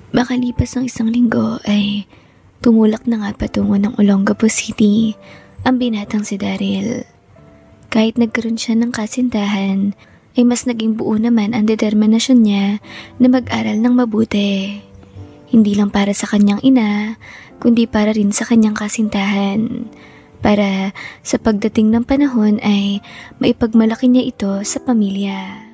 Makalipas ang 1 linggo ay tumulak na nga patungo ng Olongapo City ang binatang si Daryl. Kahit nagkaroon siya ng kasintahan, ay mas naging buo naman ang determinasyon niya na mag-aral ng mabuti. Hindi lang para sa kanyang ina, kundi para rin sa kanyang kasintahan. Para sa pagdating ng panahon ay maipagmalaki niya ito sa pamilya.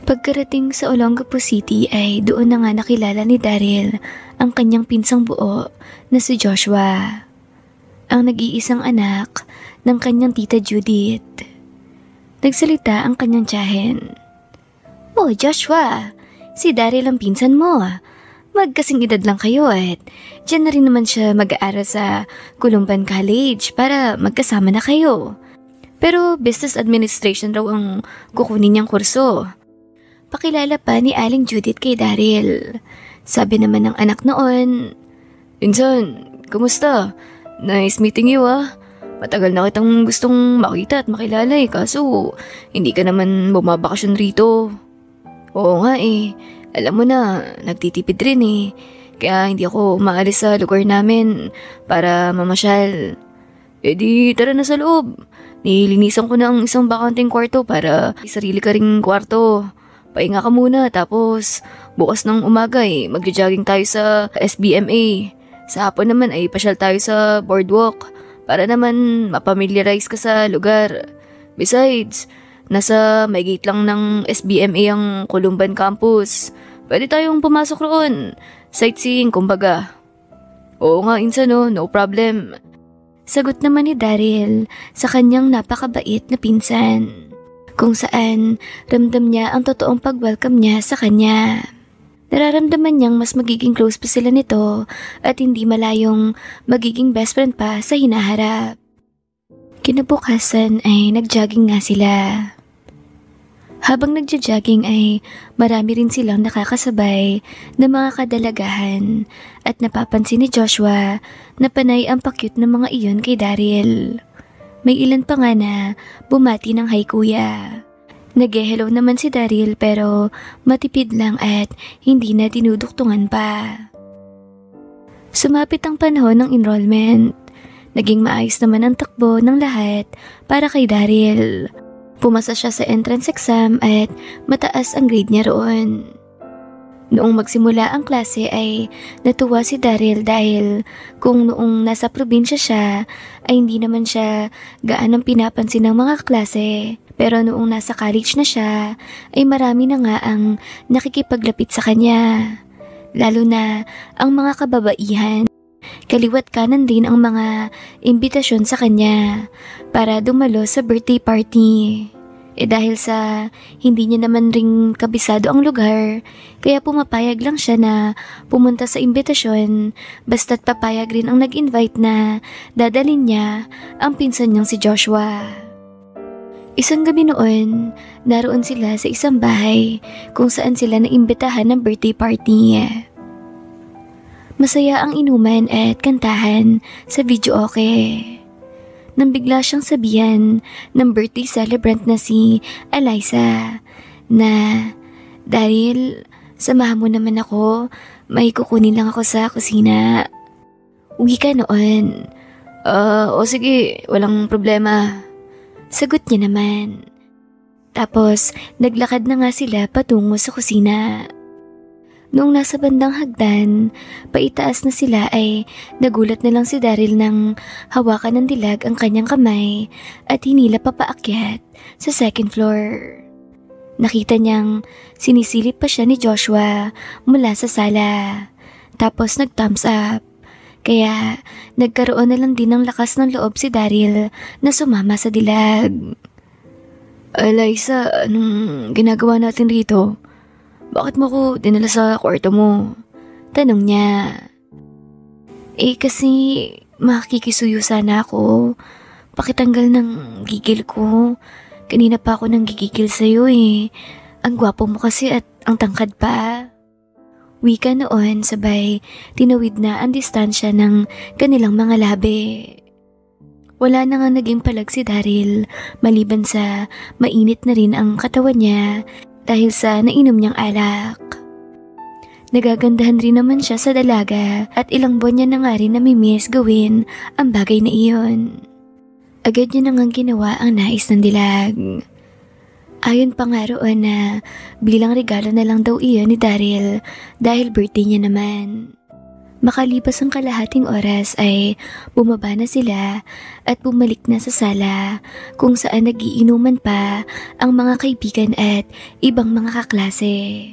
Pagkarating sa Olongapo City ay doon na nga nakilala ni Daryl ang kanyang pinsang buo na si Joshua, ang nag-iisang anak ng kanyang tita Judith. Nagsalita ang kanyang tiyahin. "Oh Joshua, si Daryl ang pinsan mo. Magkasing edad lang kayo at dyan na rin naman siya mag-aaral sa Columban College para magkasama na kayo. Pero business administration raw ang kukunin niyang kurso." Pakilala pa ni Aling Judith kay Daryl. Sabi naman ng anak noon, "Insan, kumusta? Nice meeting you ah. Matagal na kitang gustong makita at makilala kaso hindi ka naman bumabakasyon rito." "Oo nga alam mo na, nagtitipid rin kaya hindi ako maalis sa lugar namin para mamasyal." "Di tara na sa loob. Nilinisan ko na ang isang bakanteng kwarto para sarili ka ring kwarto. Pahinga ka muna tapos bukas ng umaga magja-jogging tayo sa SBMA. Sa hapon naman pasyal tayo sa boardwalk para naman mapamiliarize ka sa lugar. Besides, nasa may gate lang ng SBMA ang Columban Campus. Pwede tayong pumasok roon. Sightseeing kumbaga." "Oo nga insan no problem." Sagot naman ni Daryl sa kanyang napakabait na pinsan, kung saan ramdam niya ang totoong pag-welcome niya sa kanya. Nararamdaman niyang mas magiging close pa sila nito at hindi malayong magiging best friend pa sa hinaharap. Kinabukasan ay nag-jogging nga sila. Habang nagja-jogging ay marami rin silang nakakasabay na mga kadalagahan at napapansin ni Joshua na panay ang pakyut ng mga iyon kay Daryl. May ilan pa nga na bumati ng "Hi kuya." Nag-hello naman si Daryl pero matipid lang at hindi na dinuduktungan pa. Sumapit ang panahon ng enrollment. Naging maayos naman ang takbo ng lahat para kay Daryl. Pumasa siya sa entrance exam at mataas ang grade niya roon. Noong magsimula ang klase ay natuwa si Daryl dahil kung noong nasa probinsya siya ay hindi naman siya gaanong pinapansin ng mga klase. Pero noong nasa college na siya ay marami na nga ang nakikipaglapit sa kanya. Lalo na ang mga kababaihan. Kaliwat kanan din ang mga imbitasyon sa kanya para dumalo sa birthday party. Dahil sa hindi niya naman ring kabisado ang lugar, kaya pumapayag lang siya na pumunta sa imbitasyon basta't papayag rin ang nag-invite na dadalhin niya ang pinsan niyang si Joshua. Isang gabi noon, naroon sila sa isang bahay kung saan sila naimbitahan ng birthday party. Masaya ang inuman at kantahan sa videoke. Nang bigla siyang sabihan ng birthday celebrant na si Eliza na, "Daryl, samahan mo naman ako, may kukunin lang ako sa kusina." Uwi ka noon. O sige, walang problema." Sagot niya naman. Tapos naglakad na nga sila patungo sa kusina. Noong nasa bandang hagdan, paitaas na sila ay nagulat na lang si Daryl nang hawakan ng dilag ang kanyang kamay at hinila papaakyat sa second floor. Nakita niyang sinisilip pa siya ni Joshua mula sa sala, tapos nag-thumbs up. Kaya nagkaroon na lang din ng lakas ng loob si Daryl na sumama sa dilag. "Eliza, anong ginagawa natin rito? Bakit mo ko dinala sa kwarto mo?" tanong niya. Kasi makikisuyo sana ako. Pakitanggal ng gigil ko. Kanina pa ako nang gigigil sa'yo Ang gwapo mo kasi at ang tangkad pa." Wika noon sabay tinawid na ang distansya ng kanilang mga labi. Wala na nga naging palag si Daryl maliban sa mainit na rin ang katawan niya dahil sa nainom niyang alak. Nagagandahan rin naman siya sa dalaga at ilang buwan niya na nga rin namimiss gawin ang bagay na iyon. Agad niya nang ginawa ang nais ng dilag. Ayon pa nga roon na bilang regalo na lang daw iyon ni Daryl dahil birthday niya naman. Makalipas ang kalahating oras ay bumaba na sila at bumalik na sa sala kung saan nagiinuman pa ang mga kaibigan at ibang mga kaklase.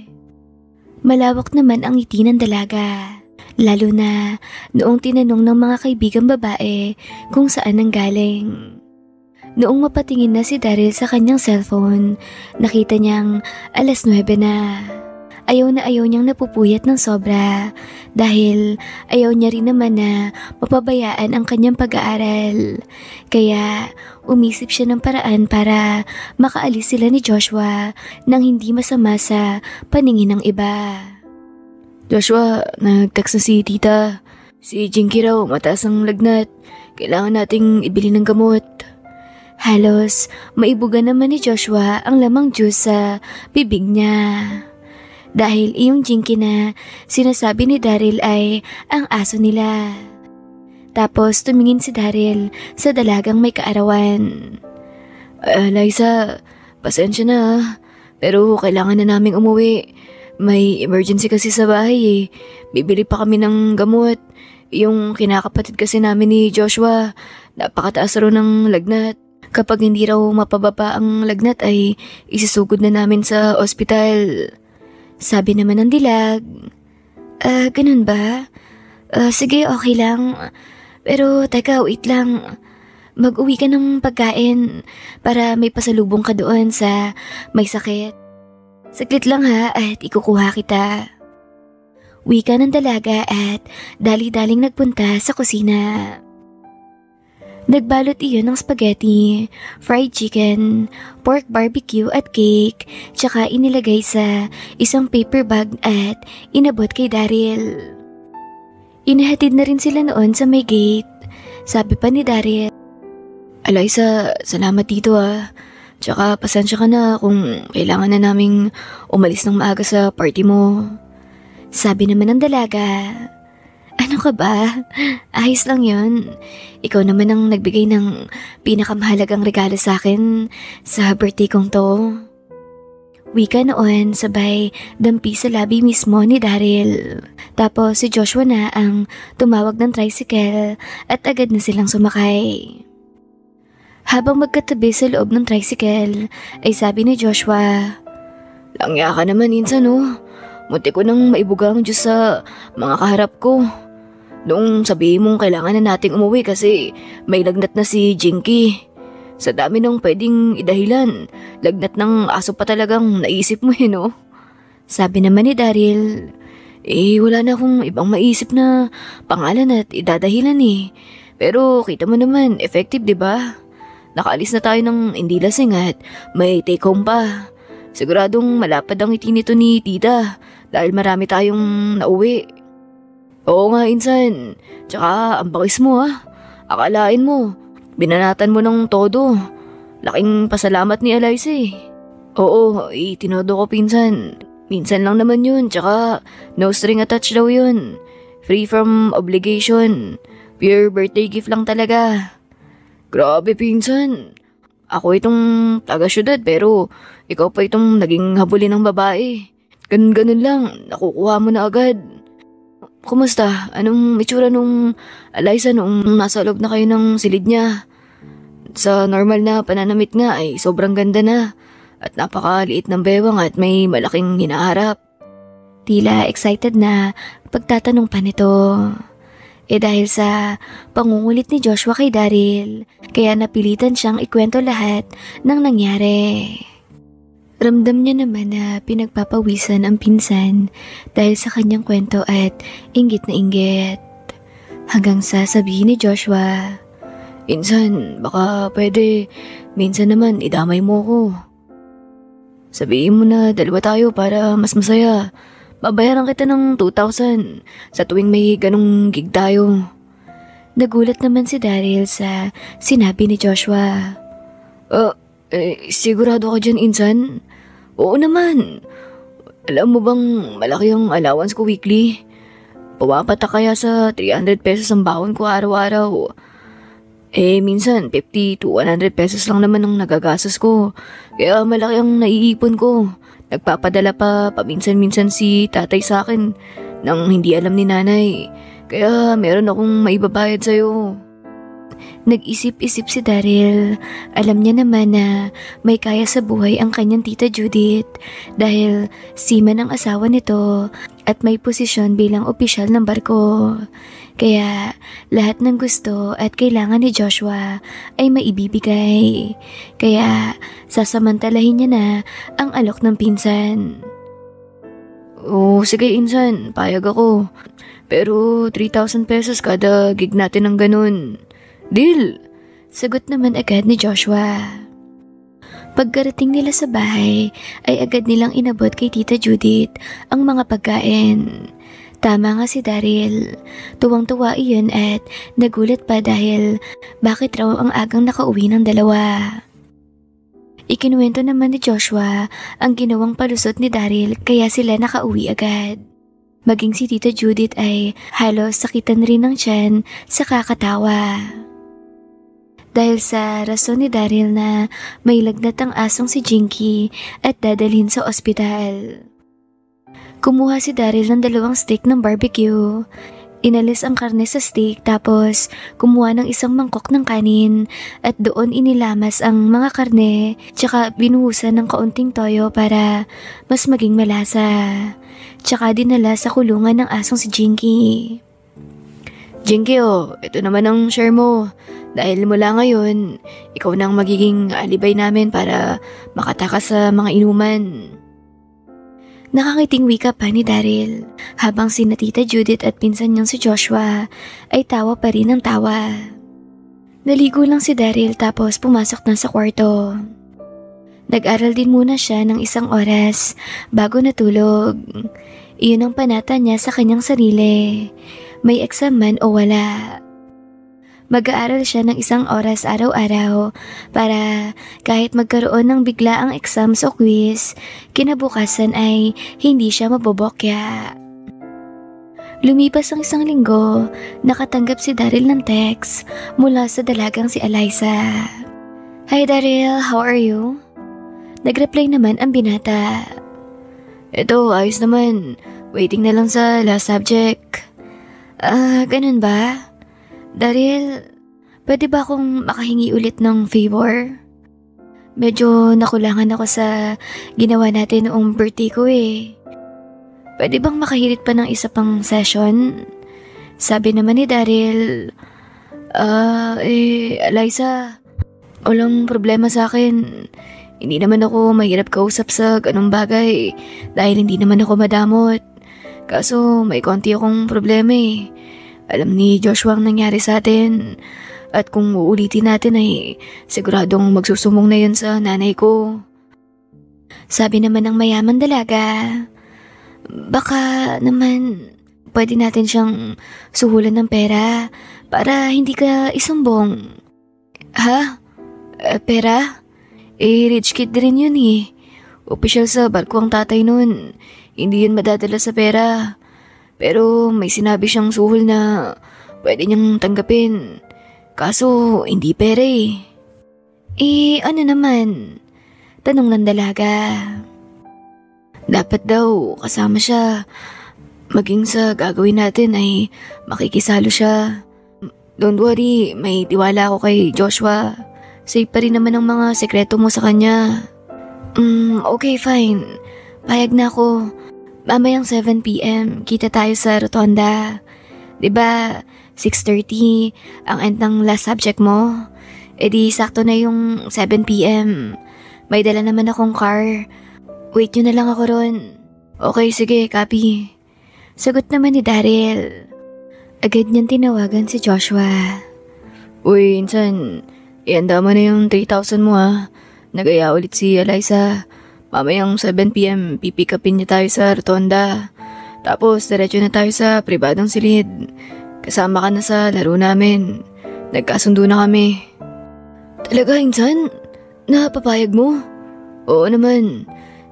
Malawak naman ang ngiti ng dalaga, lalo na noong tinanong ng mga kaibigang babae kung saan nanggaling. Noong mapatingin na si Daryl sa kanyang cellphone, nakita niyang 9:00 na. Ayaw na ayaw niyang napupuyat ng sobra dahil ayaw niya rin naman na mapabayaan ang kanyang pag-aaral. Kaya umisip siya ng paraan para makaalis sila ni Joshua nang hindi masama sa paningin ng iba. Joshua, nag-text na si tita. Si Jinky raw, mataas ang lagnat. Kailangan nating ibili ng gamot. Halos maibuga naman ni Joshua ang lamang juice sa bibig niya. Dahil iyong Jinky na sinasabi ni Daryl ay ang aso nila. Tapos tumingin si Daryl sa dalagang may kaarawan. Liza, pasensya na pero kailangan na naming umuwi. May emergency kasi sa bahay eh. Bibili pa kami ng gamot. Yung kinakapatid kasi namin ni Joshua, napakataas raw ng lagnat. Kapag hindi raw mapababa ang lagnat ay isisugod na namin sa ospital. Sabi naman ng dilag. Ganun ba? Sige, okay lang. Pero teka, wait lang. Mag-uwi ka ng pagkain para may pasalubong ka doon sa may sakit. Saglit lang ha at ikukuha kita. Wika ng dalaga at dali-daling nagpunta sa kusina. Nagbalot iyon ng spaghetti, fried chicken, pork barbecue at cake, tsaka inilagay sa isang paper bag at inabot kay Daryl. Inahatid na rin sila noon sa may gate. Sabi pa ni Daryl, Eliza, salamat dito ah. Tsaka pasensya ka na kung kailangan na naming umalis ng maaga sa party mo. Sabi naman ng dalaga, ano ka ba? Ayos lang yun. Ikaw naman ang nagbigay ng pinakamahalagang regalo sa akin sa birthday kong to. Wika noon sabay dampi sa labi mismo ni Daryl. Tapos si Joshua na ang tumawag ng tricycle at agad na silang sumakay. Habang magkatabi sa loob ng tricycle ay sabi ni Joshua, Langya ka naman insan oh. Munti ko nang maibuga ang Diyos sa mga kaharap ko. Noong sabihin mong kailangan na nating umuwi kasi may lagnat na si Jinky. Sa dami ng pwedeng idahilan, lagnat ng aso pa talagang naisip mo no? Sabi naman ni Daryl, wala na akong ibang maisip na pangalan at idadahilan eh. Pero kita mo naman, effective diba? Nakaalis na tayo ng hindi lasing at may take home pa. Siguradong malapad ang ngiti nito ni tita dahil marami tayong nauwi. Oo nga insan, tsaka ang bakis mo ah. Akalain mo, binanatan mo ng todo. Laking pasalamat ni Eliza eh. Oo, itinodo ko pinsan. Minsan lang naman yun, tsaka no string attached daw yun. Free from obligation. Pure birthday gift lang talaga. Grabe pinsan. Ako itong taga-syudad pero ikaw pa itong naging habulin ng babae. Ganun-ganun lang, nakukuha mo na agad. Kumusta? Anong itsura nung Eliza nung nasa loob na kayo ng silid niya? Sa normal na pananamit nga ay sobrang ganda na at napakaliit ng bewang at may malaking hinaharap. Tila excited na pagtatanong pa nito. Dahil sa pangungulit ni Joshua kay Daryl, kaya napilitan siyang ikwento lahat ng nangyari. Ramdam niya naman na pinagpapawisan ang pinsan dahil sa kanyang kwento at inggit na inggit. Hanggang sa sabihin ni Joshua, Insan, baka pwede, minsan naman idamay mo ko. Sabihin mo na dalawa tayo para mas masaya. Babayaran kita ng 2,000 sa tuwing may ganong gig tayo. Nagulat naman si Daryl sa sinabi ni Joshua. Sigurado ka dyan, Insan? Oo naman. Alam mo bang malaki ang allowance ko weekly? Pumapatak kaya sa 300 pesos ang baon ko araw-araw. Minsan 50 to 100 pesos lang naman ang nagagastos ko. Kaya malaki ang naiipon ko. Nagpapadala pa paminsan-minsan si tatay sa akin nang hindi alam ni nanay. Kaya meron akong maibabayad sa'yo. Nag-isip-isip si Daryl. Alam niya naman na may kaya sa buhay ang kanyang tita Judith dahil seaman ang asawa nito at may posisyon bilang opisyal ng barko. Kaya lahat ng gusto at kailangan ni Joshua ay maibibigay. Kaya sasamantalahin niya na ang alok ng pinsan. Sige insan, payag ako. Pero 3,000 pesos kada gig natin ng ganun. Deal! Sagot naman agad ni Joshua. Pagkarating nila sa bahay, ay agad nilang inabot kay Tita Judith ang mga pagkain. Tama nga si Daryl. Tuwang-tuwa iyon at nagulat pa dahil bakit raw ang agang nakauwi ng dalawa. Ikinuwento naman ni Joshua ang ginawang palusot ni Daryl kaya sila nakauwi agad. Maging si Tita Judith ay halos sakitan rin ng tiyan sa kakatawa. Dahil sa rason ni Daryl na may lagnat ang asong si Jinky at dadalhin sa ospital. Kumuha si Daryl ng 2 stick ng barbecue. Inalis ang karne sa steak tapos kumuha ng 1 mangkok ng kanin at doon inilamas ang mga karne tsaka binuhusan ng kaunting toyo para mas maging malasa. Tsaka dinala sa kulungan ng asong si Jinky. Jinky ito naman ang share mo. Dahil mula ngayon, ikaw na ang magiging alibay namin para makatakas sa mga inuman. Nakakiting wika pa ni Daryl habang sina Tita Judith at pinsan niyang si Joshua ay tawa pa rin ng tawa. Naligo lang si Daryl tapos pumasok na sa kwarto. Nag-aral din muna siya ng 1 oras bago natulog. Iyon ang panata niya sa kanyang sarili. May exam man o wala. Mag-aaral siya ng 1 oras araw-araw para kahit magkaroon ng biglaang exam o quiz, kinabukasan ay hindi siya mabobokya. Lumipas ang 1 linggo, nakatanggap si Daryl ng text mula sa dalagang si Eliza. Hi Daryl, how are you? Nag-reply naman ang binata. Ito, ayos naman. Waiting na lang sa last subject. Ganun ba? Daryl, pwede ba akong makahingi ulit ng favor? Medyo nakulangan ako sa ginawa natin noong birthday ko eh. Pwede bang makahirit pa ng 1 pang session? Sabi naman ni Daryl, Eliza, walang problema sa akin. Hindi naman ako mahirap kausap sa ganung bagay dahil hindi naman ako madamot. Kaso may konti akong problema eh. Alam ni Joshua ang nangyari sa atin. At kung uulitin natin ay siguradong magsusumong na yun sa nanay ko. Sabi naman ng mayaman dalaga, baka naman pwede natin siyang suhulan ng pera para hindi ka isumbong. Ha? Pera? Rich kid rin yun eh. Opisyal sa barko ang tatay nun. Hindi yun madadala sa pera. Pero may sinabi siyang suhol na pwede niyang tanggapin. Kaso hindi pera eh. Ano naman? Tanong ng dalaga. Dapat daw kasama siya. Maging sa gagawin natin ay makikisalo siya. Don't worry, may tiwala ako kay Joshua. Safe pa rin naman ang mga sekreto mo sa kanya. Okay fine. Payag na ako. Mamayang 7 PM, kita tayo sa rotonda. 'Di ba 6:30 ang end ng last subject mo? Di sakto na yung 7 PM. May dala naman akong car. Wait nyo na lang ako ron. Okay, sige, copy. Sagot naman ni Daryl. Agad niyang tinawagan si Joshua. Uy, insan, ihanda mo na yung 3,000 mo ha. Nag-aya ulit si Eliza. Mamayang 7 PM, pipick upin niya tayo sa rotonda. Tapos, diretso na tayo sa pribadong silid. Kasama ka na sa laro namin. Nagkasundo na kami. Talaga, insan? Napapayag mo? Oo naman.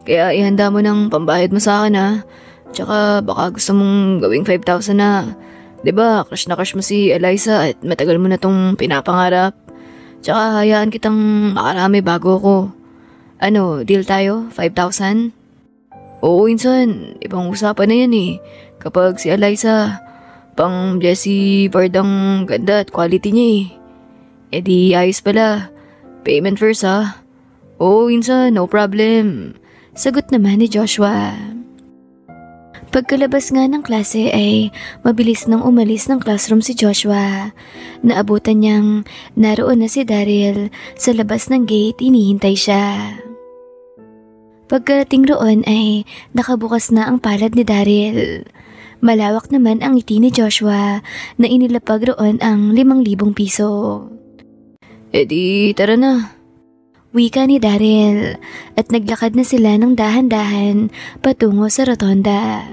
Kaya ihanda mo ng pambayad mo sa akin ha. Tsaka baka gusto mong gawing 5,000 na. 'Di ba, crush na crush mo si Eliza at matagal mo na tong pinapangarap. Tsaka hayaan kitang makarami bago ako. Ano, deal tayo? 5,000? Oo, insan. Ibang usapan na yan eh. Kapag si Eliza, pang Jessie Bard ang ganda at quality niya eh. E di ayos pala. Payment first ha. Oo, insan. No problem. Sagot naman ni Joshua. Pagkalabas nga ng klase ay mabilis nang umalis ng classroom si Joshua. Naabutan niyang naroon na si Daryl sa labas ng gate, hinihintay siya. Pagkarating roon ay nakabukas na ang palad ni Daryl. Malawak naman ang ngiti ni Joshua na inilapag roon ang 5,000 piso. E di tara na. Wika ni Daryl at naglakad na sila ng dahan-dahan patungo sa rotonda.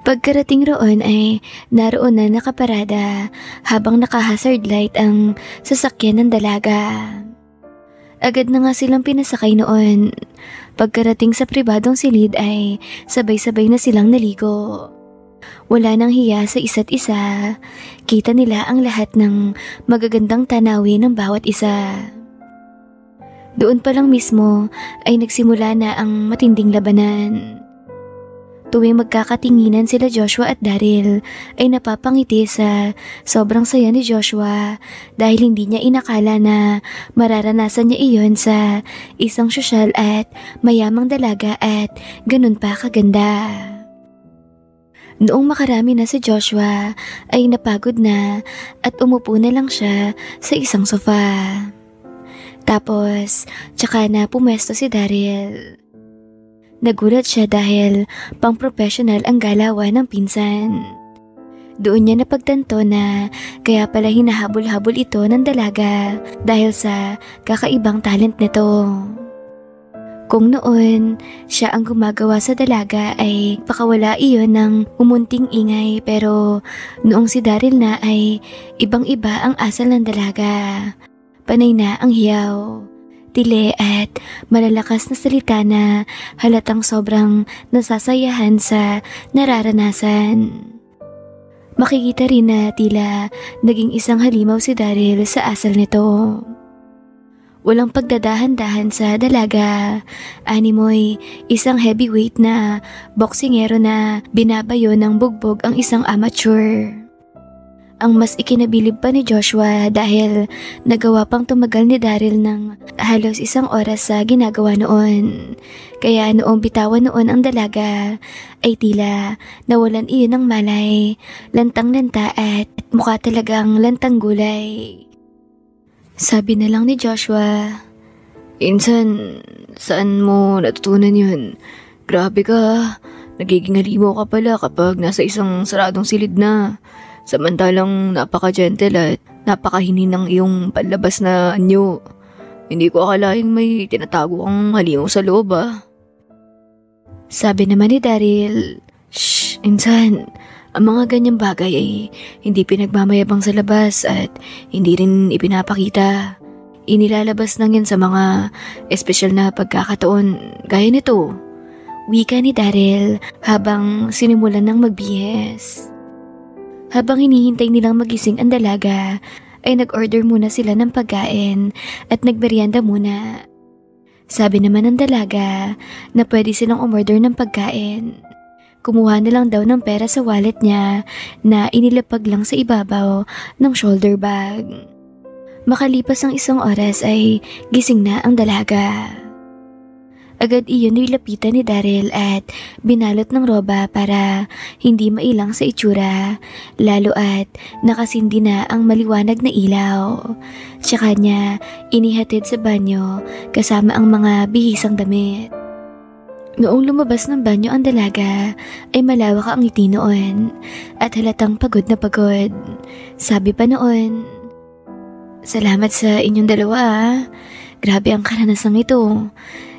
Pagkarating roon ay naroon na nakaparada habang naka-hazard light ang sasakyan ng dalaga. Agad na nga silang pinasakay noon. Pagkarating sa pribadong silid ay sabay-sabay na silang naligo. Wala nang hiya sa isa't isa. Kita nila ang lahat ng magagandang tanawin ng bawat isa. Doon pa lang mismo ay nagsimula na ang matinding labanan. Tuwing magkakatinginan sila Joshua at Daryl ay napapangiti sa sobrang saya ni Joshua dahil hindi niya inakala na mararanasan niya iyon sa isang sosyal at mayamang dalaga at ganun pa kaganda. Noong makarami na si Joshua ay napagod na at umupo na lang siya sa isang sofa. Tapos, tsaka na pumwesto si Daryl. Nagulat siya dahil pang-professional ang galawan ng pinsan. Doon niya napagtanto na kaya pala hinahabol-habol ito ng dalaga dahil sa kakaibang talent nito. Kung noon, siya ang gumagawa sa dalaga ay pakawala iyon ng umunting ingay pero noong si Daryl na ay ibang-iba ang asal ng dalaga. Panay na ang hiyaw, tili at malalakas na salita na halatang sobrang nasasayahan sa nararanasan. Makikita rin na tila naging isang halimaw si Daryl sa asal nito. Walang pagdadahan-dahan sa dalaga. Animoy, isang heavyweight na boksingero na binabayo ng bugbog ang isang amateur. Ang mas ikinabilib pa ni Joshua dahil nagawa pang tumagal ni Daryl ng halos 1 oras sa ginagawa noon. Kaya noong bitawan noon ang dalaga ay tila nawalan iyon ng malay, lantang-lanta at mukha talagang lantang gulay. Sabi na lang ni Joshua, Insan, saan mo natutunan yun? Grabe ka, nagiging halimaw ka pala kapag nasa isang saradong silid na. Samantalang napaka-gentle at napakahini ng iyong panlabas na anyo. Hindi ko akalaing may tinatago kang halimaw sa loob ah. Sabi naman ni Daryl, Shh, insan. Ang mga ganyang bagay ay hindi pinagmamayabang sa labas at hindi rin ipinapakita. Inilalabas lang yan sa mga espesyal na pagkakataon gaya nito. Wika ni Daryl habang sinimulan ng magbihis. Habang hinihintay nilang magising ang dalaga, ay nag-order muna sila ng pagkain at nagmerienda muna. Sabi naman ng dalaga na pwede silang umorder ng pagkain. Kumuha na lang daw ng pera sa wallet niya na inilapag lang sa ibabaw ng shoulder bag. Makalipas ang 1 oras ay gising na ang dalaga. Agad iyon nilapitan ni Daryl at binalot ng roba para hindi mailang sa itsura, lalo at nakasindi na ang maliwanag na ilaw. Tsaka niya inihatid sa banyo kasama ang mga bihisang damit. Noong lumabas ng banyo ang dalaga ay malawak ang ngiti noon at halatang pagod na pagod. Sabi pa noon, "Salamat sa inyong dalawa ah. Grabe ang karanasang ito.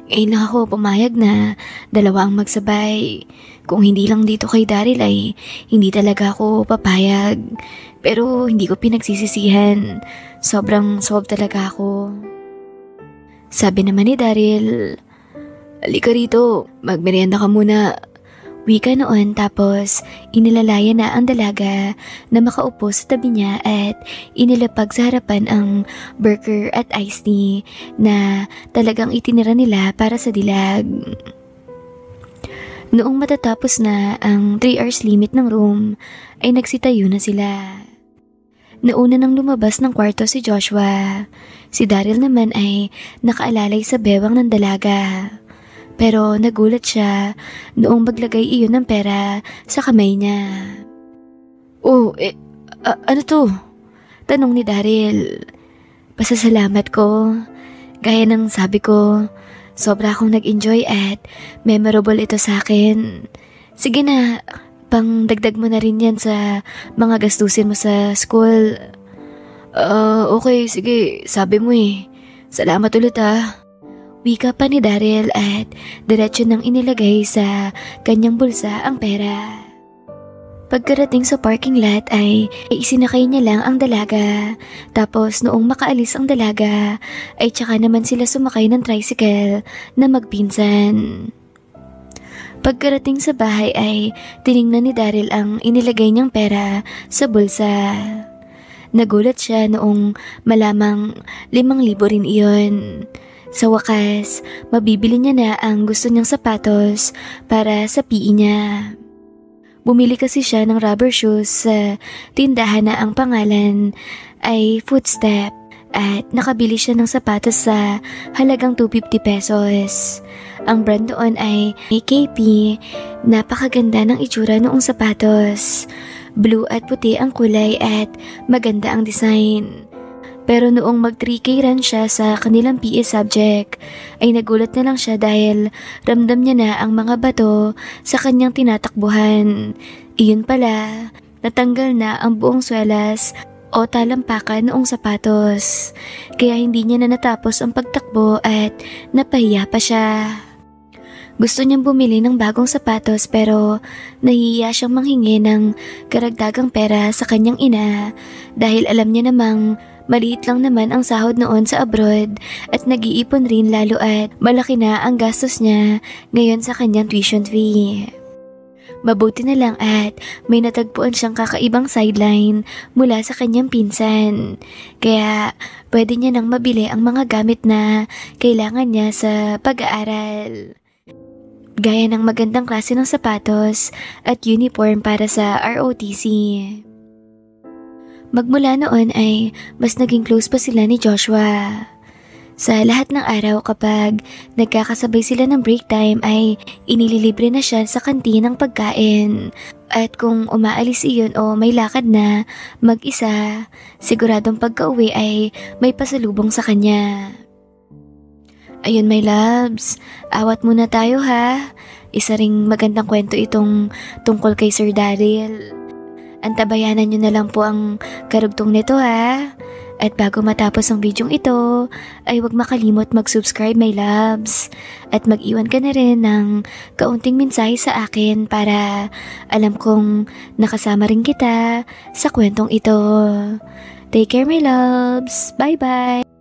Ngayon lang ako pumayag na 2 ang magsabay. Kung hindi lang dito kay Daryl ay hindi talaga ako papayag. Pero hindi ko pinagsisisihan. Sobrang sob talaga ako." Sabi naman ni Daryl, Halika rito, magmerienda ka muna. Wika noon tapos inilalaya na ang dalaga na makaupo sa tabi niya at inilapag sa harapan ang burger at iced tea na talagang itinira nila para sa dilag. Noong matatapos na ang 3 hours limit ng room ay nagsitayo na sila. Nauna nang lumabas ng kwarto si Joshua. Si Daryl naman ay nakaalalay sa bewang ng dalaga. Pero nagulat siya noong maglagay iyon ng pera sa kamay niya. Oh, ano to? Tanong ni Daryl. Pasasalamat ko. Gaya ng sabi ko, sobra akong nag-enjoy at memorable ito sa akin. Sige na, pang dagdag mo na rin yan sa mga gastusin mo sa school. Okay, sige, sabi mo eh. Salamat ulit Wika pa ni Daryl at diretso nang inilagay sa kanyang bulsa ang pera. Pagkarating sa parking lot ay isinakay niya lang ang dalaga. Tapos noong makaalis ang dalaga ay tsaka naman sila sumakay ng tricycle na magpinsan. Pagkarating sa bahay ay tiningnan ni Daryl ang inilagay niyang pera sa bulsa. Nagulat siya noong malamang 5,000 rin iyon. Sa wakas, mabibili niya na ang gusto niyang sapatos para sa PE niya. Bumili kasi siya ng rubber shoes sa tindahan na ang pangalan ay Footstep at nakabili siya ng sapatos sa halagang 250 pesos. Ang brand doon ay KP. Napakaganda ng itsura noong sapatos. Blue at puti ang kulay at maganda ang design. Pero noong mag 3K run siya sa kanilang PE subject, ay nagulat na lang siya dahil ramdam niya na ang mga bato sa kanyang tinatakbuhan. Iyon pala, natanggal na ang buong swelas o talampakan noong sapatos. Kaya hindi niya na natapos ang pagtakbo at napahiya pa siya. Gusto niyang bumili ng bagong sapatos pero nahihiya siyang manghingi ng karagdagang pera sa kanyang ina dahil alam niya namang maliit lang naman ang sahod noon sa abroad at nag-iipon rin lalo at malaki na ang gastos niya ngayon sa kanyang tuition fee. Mabuti na lang at may natagpuan siyang kakaibang sideline mula sa kanyang pinsan. Kaya pwede niya nang mabili ang mga gamit na kailangan niya sa pag-aaral. Gaya ng magandang klase ng sapatos at uniform para sa ROTC. Magmula noon ay mas naging close pa sila ni Joshua. Sa lahat ng araw kapag nagkakasabay sila ng break time ay inililibre na siya sa kantinang pagkain. At kung umaalis iyon o may lakad na mag-isa, siguradong pagka-uwi ay may pasalubong sa kanya. Ayun my loves, awat muna tayo ha. Isa ring magandang kwento itong tungkol kay Sir Daryl. Antabayanan nyo na lang po ang karugtong nito ha. At bago matapos ang bidyong ito, ay huwag makalimot mag-subscribe my loves. At mag-iwan ka na rin ng kaunting mensahe sa akin para alam kong nakasama rin kita sa kwentong ito. Take care my loves. Bye bye.